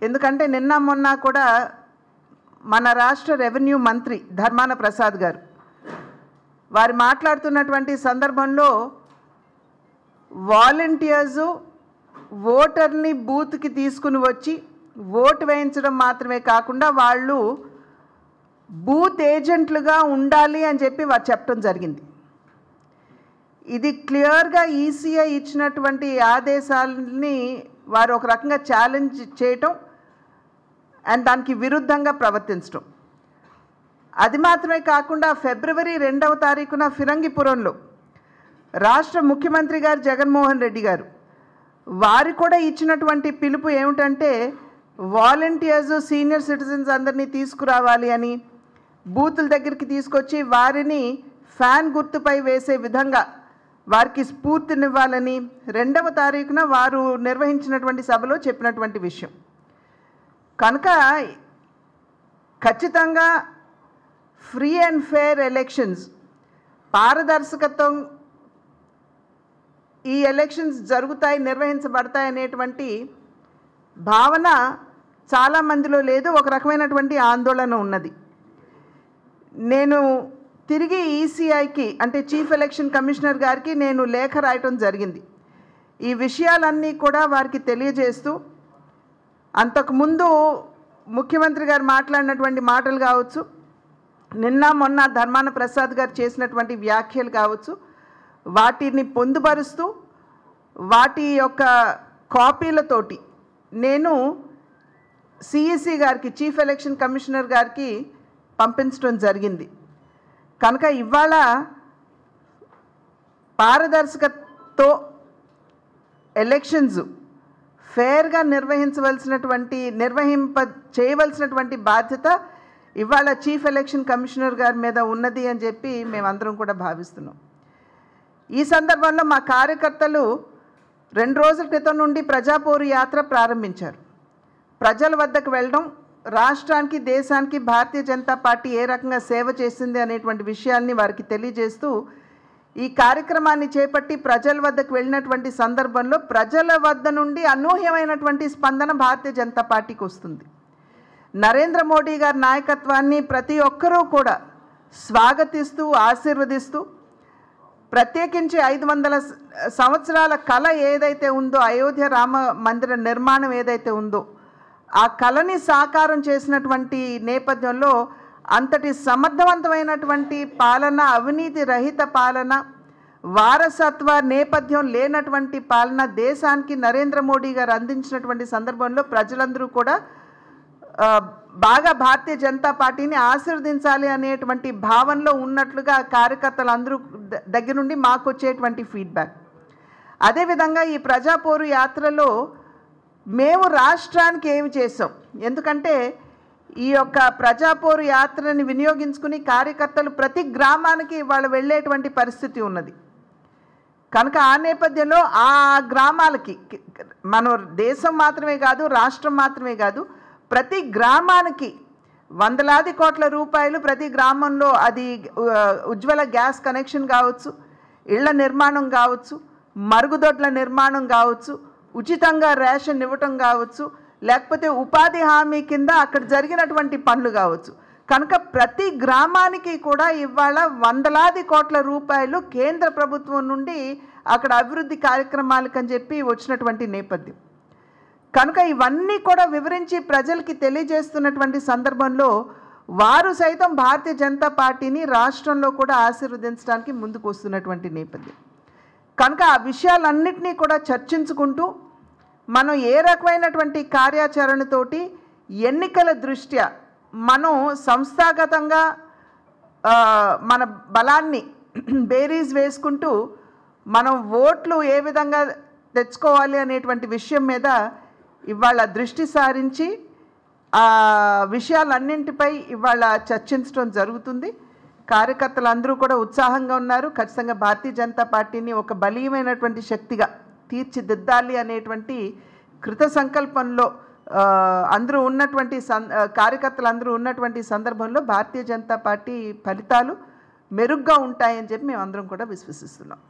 ఎందుకంటే నిన్న మొన్న కూడా మన రాష్ట్ర రెవెన్యూ మంత్రి ధర్మాన ప్రసాద్ గారు వారు మాట్లాడుతున్నటువంటి సందర్భంలో వాలంటీర్స్ ఓటర్ని బూత్కి తీసుకుని వచ్చి ఓటు వేయించడం మాత్రమే కాకుండా వాళ్ళు బూత్ ఏజెంట్లుగా ఉండాలి అని చెప్పి వారు చెప్పడం జరిగింది. ఇది క్లియర్గా ఈసీఐ ఇచ్చినటువంటి ఆదేశాలని వారు ఒక రకంగా ఛాలెంజ్ చేయటం అండ్ దానికి విరుద్ధంగా ప్రవర్తించడం. అది మాత్రమే కాకుండా ఫిబ్రవరి 2వ తారీఖున ఫిరంగిపురంలో రాష్ట్ర ముఖ్యమంత్రి గారు జగన్మోహన్ రెడ్డి గారు వారు కూడా ఇచ్చినటువంటి పిలుపు ఏమిటంటే వాలంటీర్స్ సీనియర్ సిటిజన్స్ అందరినీ తీసుకురావాలి అని, బూతుల దగ్గరికి తీసుకొచ్చి వారిని ఫ్యాన్ గుర్తుపై వేసే విధంగా వారికి స్ఫూర్తినివ్వాలని 2వ తారీఖున వారు నిర్వహించినటువంటి సభలో చెప్పినటువంటి విషయం. కనుక ఖచ్చితంగా ఫ్రీ అండ్ ఫెయిర్ ఎలక్షన్స్, పారదర్శకత్వం ఈ ఎలక్షన్స్ జరుగుతాయి, నిర్వహించబడతాయి అనేటువంటి భావన చాలామందిలో లేదు. ఒక రకమైనటువంటి ఆందోళన ఉన్నది. నేను తిరిగి ఈసీఐకి అంటే చీఫ్ ఎలక్షన్ కమిషనర్ గారికి నేను లేఖ రాయటం జరిగింది. ఈ విషయాలన్నీ కూడా వారికి తెలియజేస్తూ అంతకుముందు ముఖ్యమంత్రి గారు మాట్లాడినటువంటి మాటలు కావచ్చు, నిన్న మొన్న ధర్మాన ప్రసాద్ గారు చేసినటువంటి వ్యాఖ్యలు కావచ్చు, వాటిని పొందుపరుస్తూ వాటి యొక్క కాపీలతోటి నేను సిఈసి గారికి చీఫ్ ఎలక్షన్ కమిషనర్ గారికి పంపించడం జరిగింది. కనుక ఇవాళ పారదర్శకతో ఎలక్షన్స్ ఫేర్గా చేయవలసినటువంటి బాధ్యత ఇవాళ చీఫ్ ఎలక్షన్ కమిషనర్ గారి మీద ఉన్నది అని చెప్పి మేమందరం కూడా భావిస్తున్నాం. ఈ సందర్భంలో మా కార్యకర్తలు 2 రోజుల క్రితం నుండి ప్రజాపోరు యాత్ర ప్రారంభించారు. ప్రజల వద్దకు వెళ్ళడం, రాష్ట్రానికి దేశానికి భారతీయ జనతా పార్టీ ఏ రకంగా సేవ చేసింది అనేటువంటి విషయాల్ని వారికి తెలియజేస్తూ ఈ కార్యక్రమాన్ని చేపట్టి ప్రజల వద్దకు వెళ్ళినటువంటి సందర్భంలో ప్రజల వద్ద నుండి అనూహ్యమైనటువంటి స్పందన భారతీయ జనతా పార్టీకి వస్తుంది. నరేంద్ర మోడీ గారి నాయకత్వాన్ని ప్రతి ఒక్కరూ కూడా స్వాగతిస్తూ ఆశీర్వదిస్తూ, ప్రత్యేకించి 500 సంవత్సరాల కళ ఏదైతే ఉందో, అయోధ్య రామ మందిర నిర్మాణం ఏదైతే ఉందో ఆ కళని సాకారం చేసినటువంటి నేపథ్యంలో అంతటి సమర్థవంతమైనటువంటి పాలన, అవినీతి రహిత పాలన, వారసత్వ నేపథ్యం లేనటువంటి పాలన దేశానికి నరేంద్ర మోడీ గారు అందించినటువంటి సందర్భంలో ప్రజలందరూ కూడా బాగా భారతీయ జనతా పార్టీని ఆశీర్వదించాలి అనేటువంటి భావనలో ఉన్నట్లుగా కార్యకర్తలందరూ దగ్గర నుండి మాకు వచ్చేటువంటి ఫీడ్బ్యాక్. అదేవిధంగా ఈ ప్రజాపోరు యాత్రలో మేము రాష్ట్రానికి ఏమి చేసాం, ఎందుకంటే ఈ యొక్క ప్రజాపోరు యాత్రని వినియోగించుకుని కార్యకర్తలు ప్రతి గ్రామానికి వాళ్ళు వెళ్ళేటువంటి పరిస్థితి ఉన్నది. కనుక ఆ నేపథ్యంలో ఆ గ్రామాలకి మన దేశం మాత్రమే కాదు, రాష్ట్రం మాత్రమే కాదు, ప్రతి గ్రామానికి వందలాది కోట్ల రూపాయలు ప్రతి గ్రామంలో, అది ఉజ్వల గ్యాస్ కనెక్షన్ కావచ్చు, ఇళ్ల నిర్మాణం కావచ్చు, మరుగుదొడ్ల నిర్మాణం కావచ్చు, ఉచితంగా రేషన్ ఇవ్వటం కావచ్చు, లేకపోతే ఉపాధి హామీ కింద అక్కడ జరిగినటువంటి పనులు కావచ్చు. కనుక ప్రతి గ్రామానికి కూడా ఇవాళ వందలాది కోట్ల రూపాయలు కేంద్ర ప్రభుత్వం నుండి అక్కడ అభివృద్ధి కార్యక్రమాలకని చెప్పి వచ్చినటువంటి నేపథ్యం. కనుక ఇవన్నీ కూడా వివరించి ప్రజలకి తెలియజేస్తున్నటువంటి సందర్భంలో వారు సైతం భారతీయ జనతా పార్టీని రాష్ట్రంలో కూడా ఆశీర్వదించడానికి ముందుకు వస్తున్నటువంటి నేపథ్యం. కనుక ఆ విషయాలన్నింటినీ కూడా చర్చించుకుంటూ మనం ఏ రకమైనటువంటి కార్యాచరణతోటి ఎన్నికల దృష్ట్యా మనం సంస్థాగతంగా మన బలాన్ని బేరీజ్ వేసుకుంటూ మనం ఓట్లు ఏ విధంగా తెచ్చుకోవాలి అనేటువంటి విషయం మీద ఇవాళ దృష్టి సారించి ఆ విషయాలన్నింటిపై ఇవాళ చర్చించడం జరుగుతుంది. కార్యకర్తలందరూ కూడా ఉత్సాహంగా ఉన్నారు. ఖచ్చితంగా భారతీయ జనతా పార్టీని ఒక బలీయమైనటువంటి శక్తిగా తీర్చిదిద్దాలి అనేటువంటి కృత సంకల్పంలో అందరూ ఉన్నటువంటి కార్యకర్తలందరూ ఉన్నటువంటి సందర్భంలో భారతీయ జనతా పార్టీ ఫలితాలు మెరుగ్గా ఉంటాయని చెప్పి మేము అందరం కూడా విశ్వసిస్తున్నాం.